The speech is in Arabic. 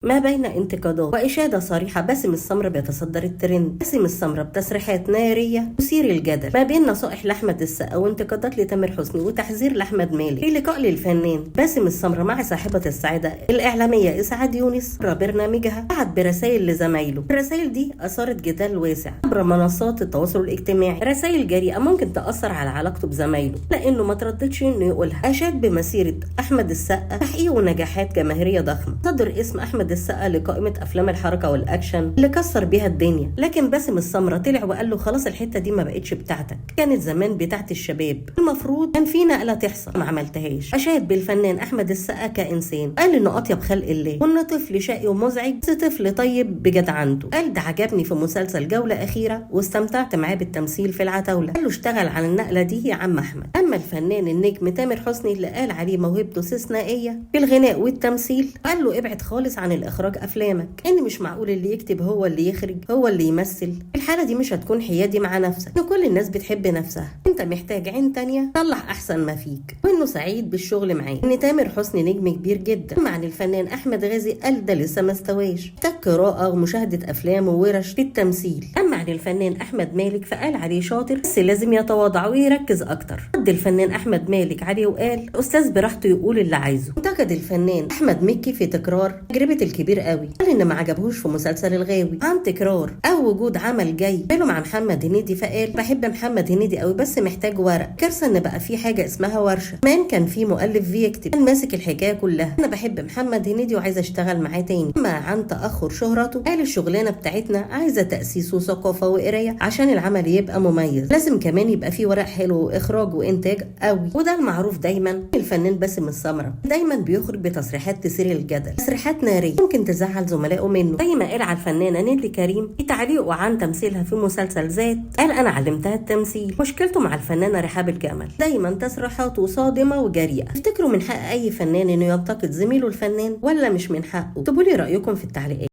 ما بين انتقادات وإشادة صريحة، باسم السمرة بيتصدر الترند. باسم السمرة بتصريحات نارية تثير الجدل ما بين نصائح لأحمد السقا وانتقادات لتامر حسني وتحذير لأحمد مالك. في لقاء للفنان باسم السمرة مع صاحبة السعادة الإعلامية إسعاد يونس عبر برنامجها بعت برسائل لزمايله. الرسائل دي أثارت جدال واسع عبر منصات التواصل الاجتماعي. رسائل جريئة ممكن تأثر على علاقته بزمايله، لأنه ما ترددش إنه يقولها. أشاد بمسيرة أحمد السقا تحقيق ونجاحات جماهيرية ضخمة، صدر اسم أحمد السقا لقائمة أفلام الحركة والأكشن اللي كسر بيها الدنيا. لكن باسم السمرة طلع وقال له خلاص الحتة دي ما بقتش بتاعتك، كانت زمان بتاعت الشباب، المفروض كان في نقلة تحصل ما عملتهاش. أشاد بالفنان أحمد السقا كإنسان، قال إنه أطيب خلق الله وإنه طفل شقي ومزعج بس طفل طيب بجدعنته. قال ده عجبني في مسلسل جولة أخيرة واستمتعت معاه بالتمثيل في العتاولة. قال له اشتغل على النقلة دي يا عم أحمد. أما الفنان النجم تامر حسني اللي قال عليه موهبته استثنائية في الغناء والتمثيل، قال له ابعد خالص عن الإخراج أفلامك، إن مش معقول اللي يكتب هو اللي يخرج هو اللي يمثل. في الحالة دي مش هتكون حيادي مع نفسك، إن كل الناس بتحب نفسها، أنت محتاج عين تانية طلع أحسن ما فيك. وإنه سعيد بالشغل معاه، إن تامر حسني نجم كبير جدا. أما عن الفنان أحمد غازي قال ده لسه ما استواش، محتاج قراءة ومشاهدة أفلام وورش في التمثيل. أما عن الفنان أحمد مالك فقال عليه شاطر بس لازم يتواضع ويركز أكتر. رد الفنان أحمد مالك عليه وقال أستاذ براحته يقول اللي عايزه. انتقد الفنان أحمد مكي في تكرار تجربة الكبير قوي، قال إن ما عجبهوش في مسلسل الغاوي عن تكرار أو وجود عمل جاي عمله مع محمد هنيدي. فقال بحب محمد هنيدي قوي بس محتاج ورق. كارثة إن بقى في حاجة اسمها ورشة، كمان كان في مؤلف بيكتب كان ماسك الحكاية كلها. أنا بحب محمد هنيدي وعايزة أشتغل معاه تاني. أما عن تأخر شهرته قال الشغلانة بتاعتنا عايزة تأسيس وثقافة وقراية عشان العمل يبقى مميز، لازم كمان يبقى فيه ورق حلو وإخراج وإنتاج قوي. وده المعروف دايما. الفنان باسم السمرة دايما بيخرج بتصريحات تثير الجدل، تصريحات نارية ممكن تزعل زملائه منه، زي ما قال على الفنانة نيللي كريم في تعليقه عن تمثيلها في مسلسل ذات. قال أنا علمتها التمثيل. مشكلته مع الفنانة رحاب الجمل دايما تصريحاته صادمة وجريئة. تفتكروا من حق أي فنان إنه ينتقد زميله الفنان ولا مش من حقه؟ اكتبوا لي رأيكم في التعليقات.